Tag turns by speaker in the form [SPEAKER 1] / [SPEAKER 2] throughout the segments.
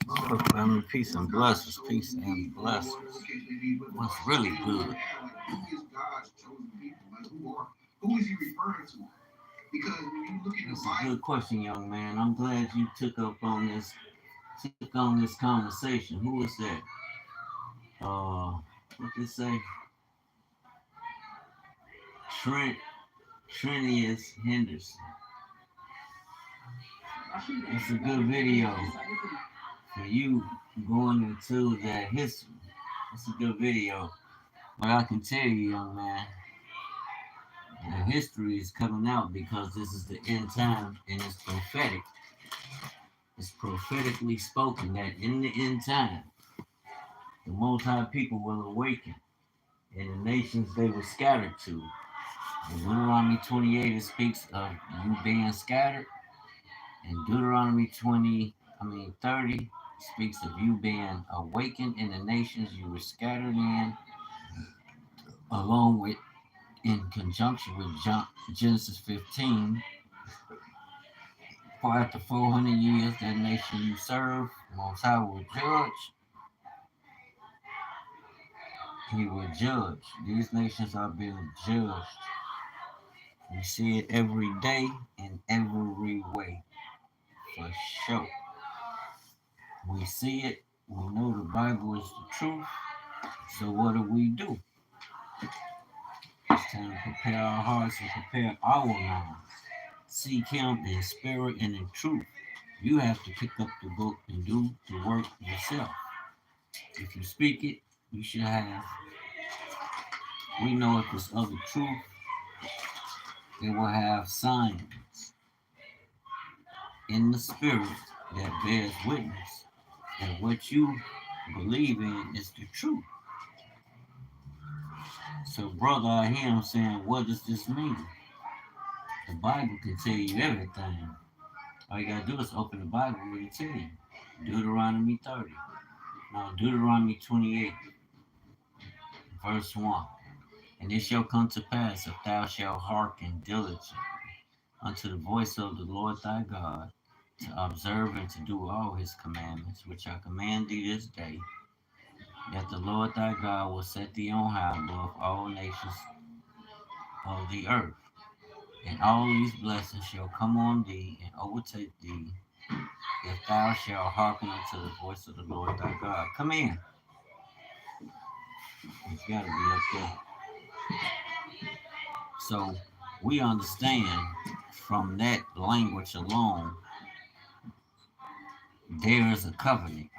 [SPEAKER 1] So family, peace and blessings, peace and blessings. What's really good? That's a good question, young man. I'm glad you took on this conversation. Who is that? What they say? Trent Trinius Henderson. It's a good video for you going into that history. It's a good video. But I can tell you, young man, the history is coming out because this is the end time and it's prophetic. It's prophetically spoken that in the end time, the Most High people will awaken and the nations they were scattered to. In Deuteronomy 28, it speaks of you being scattered. In Deuteronomy 30 speaks of you being awakened in the nations you were scattered in, along with in conjunction with Genesis 15. For after 400 years, that nation you serve, Most High will judge. He will judge. These nations are being judged. We see it every day in every way, for sure. We see it. We know the Bible is the truth. So what do? It's time to prepare our hearts and prepare our minds. Seek Him in spirit and in truth. You have to pick up the book and do the work yourself. If you speak it, you should have. We know if it's of the truth, it will have signs in the spirit that bears witness that what you believe in is the truth. So, brother, I hear him saying, what does this mean? The Bible can tell you everything. All you gotta do is open the Bible and it'll tell you. Deuteronomy 30. No, Deuteronomy 28, verse 1. And it shall come to pass if thou shalt hearken diligently unto the voice of the Lord thy God, to observe and to do all his commandments, which I command thee this day, that the Lord thy God will set thee on high above all nations of the earth. And all these blessings shall come on thee and overtake thee, if thou shalt hearken unto the voice of the Lord thy God. Come in. It's got to be up there. So we understand from that language alone, there is a covenant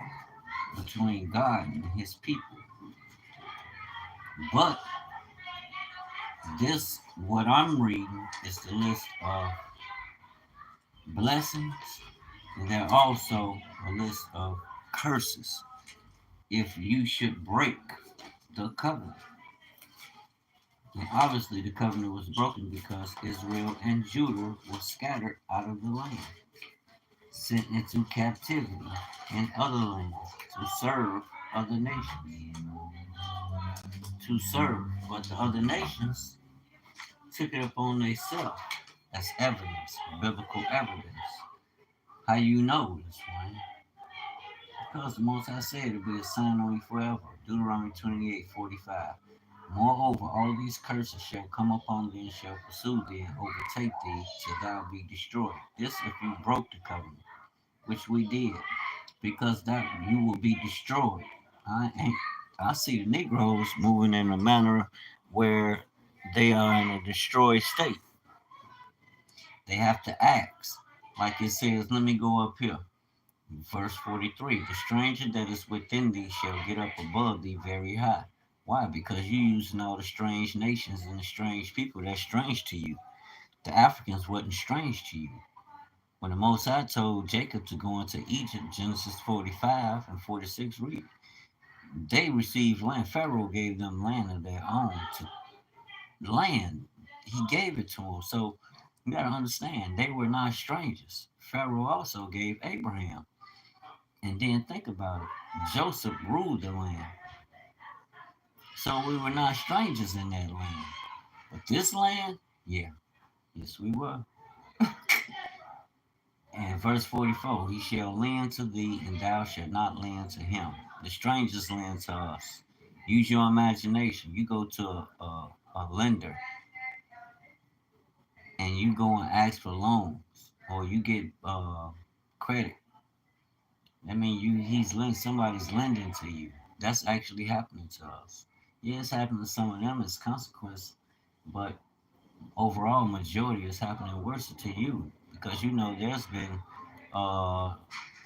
[SPEAKER 1] between God and his people. But this, what I'm reading, is the list of blessings, and there are also a list of curses if you should break the covenant. And obviously, the covenant was broken because Israel and Judah were scattered out of the land, sent into captivity in other lands to serve other nations. To serve, but the other nations took it upon themselves as evidence, biblical evidence. How you know this one? Because the Most High said it'll be a sign on you forever. Deuteronomy 28:45. Moreover, all these curses shall come upon thee and shall pursue thee and overtake thee till thou be destroyed. This if you broke the covenant, which we did, because that you will be destroyed. I see the Negroes moving in a manner where they are in a destroyed state. They have to ask. Like it says, let me go up here. Verse 43, the stranger that is within thee shall get up above thee very high. Why? Because you using all the strange nations and the strange people that's strange to you. The Africans wasn't strange to you. When the Most High told Jacob to go into Egypt, Genesis 45 and 46 read, they received land. Pharaoh gave them land of their own to land. He gave it to them. So you got to understand, they were not strangers. Pharaoh also gave Abraham. And then think about it. Joseph ruled the land. So we were not strangers in that land. But this land, yeah, yes we were. And verse 44, he shall lend to thee, and thou shalt not lend to him. The strangers lend to us. Use your imagination. You go to a lender and you go and ask for loans, or you get credit. I mean, somebody's lending to you. That's actually happening to us. Yeah, it's happening to some of them as consequence, but overall majority is happening worse to you because you know there's been uh,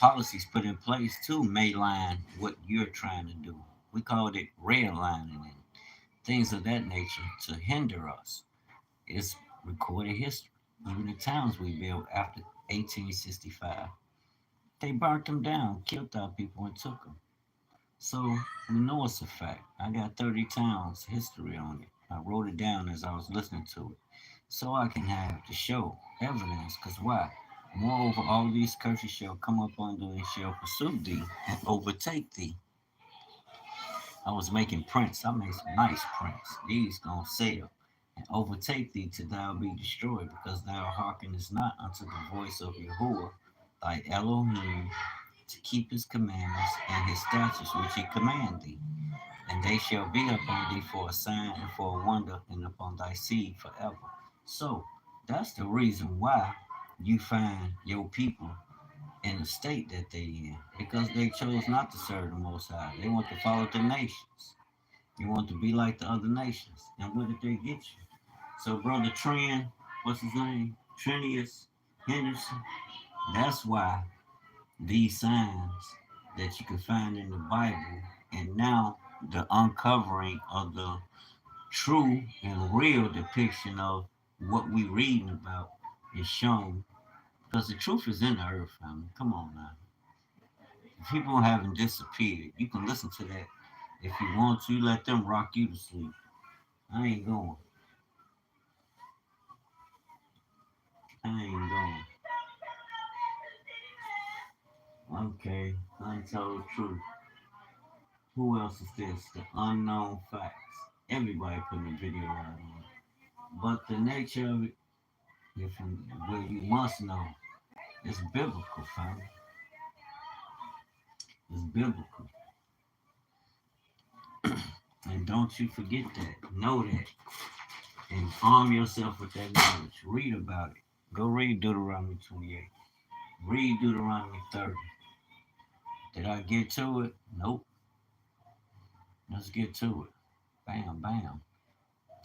[SPEAKER 1] policies put in place to mainline what you're trying to do. We called it redlining and things of that nature to hinder us. It's recorded history. Even the towns we built after 1865, they burnt them down, killed our people, and took them. So we know it's a fact. I got 30 towns history on it. I wrote it down as I was listening to it so I can have to show evidence. Because why? Moreover, all these curses shall come upon thee and shall pursue thee and overtake thee. I was making prints. I made some nice prints. These gonna sell and overtake thee till thou be destroyed, because thou hearkenest not unto the voice of Yahuwah, thy Elohim, to keep his commandments and his statutes which he command thee. And they shall be upon thee for a sign and for a wonder, and upon thy seed forever. So that's the reason why you find your people in the state that they in, because they chose not to serve the Most High. They want to follow the nations. You want to be like the other nations. And what did they get you? So brother Trent, what's his name? Trinius Henderson. That's why these signs that you can find in the Bible, and now the uncovering of the true and real depiction of what we reading about is shown, because the truth is in the earth, family. Come on now. People haven't disappeared. You can listen to that if you want to. Let them rock you to sleep. I ain't going. I ain't going. Okay, untold truth. Who else is this? The unknown facts. Everybody putting a video out on it. But the nature of it, if you, well, you must know, it's biblical, family. It's biblical. And don't you forget that. Know that. And arm yourself with that knowledge. Read about it. Go read Deuteronomy 28. Read Deuteronomy 30. Did I get to it? Nope. Let's get to it. Bam, bam.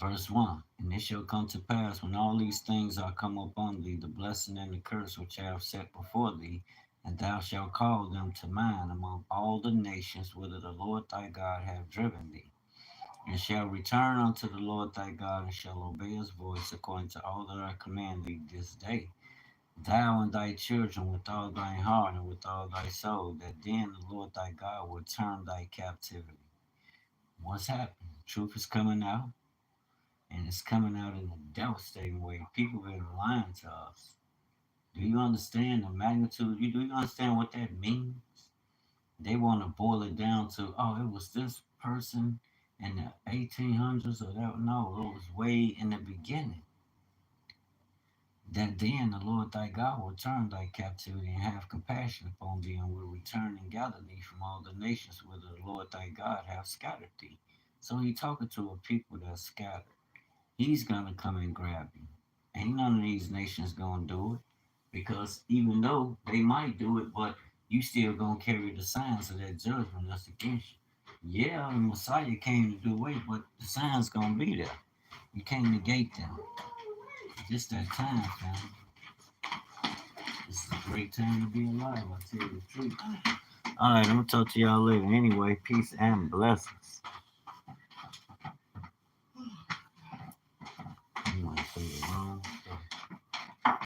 [SPEAKER 1] Verse 1. And it shall come to pass when all these things are come upon thee, the blessing and the curse which I have set before thee, and thou shalt call them to mind among all the nations whither the Lord thy God hath driven thee, and shall return unto the Lord thy God, and shall obey his voice according to all that I command thee this day, thou and thy children with all thine heart and with all thy soul, that then the Lord thy God will turn thy captivity. What's happening? Truth is coming out, and it's coming out in a devastating way. People have been lying to us. Do you understand the magnitude? Do you understand what that means? They want to boil it down to, oh, it was this person in the 1800s or that. No, it was way in the beginning. That then the Lord thy God will turn thy captivity and have compassion upon thee, and will return and gather thee from all the nations whither the Lord thy God hath scattered thee. So he talking to a people that's scattered. He's gonna come and grab you. Ain't none of these nations gonna do it, because even though they might do it, but you still gonna carry the signs of that judgment that's against you. Yeah, the Messiah came to do away, but the signs gonna be there. You can't negate them. Just that time, fam. This is a great time to be alive, I tell you the truth. Alright, I'm gonna talk to y'all later. Anyway, peace and blessings.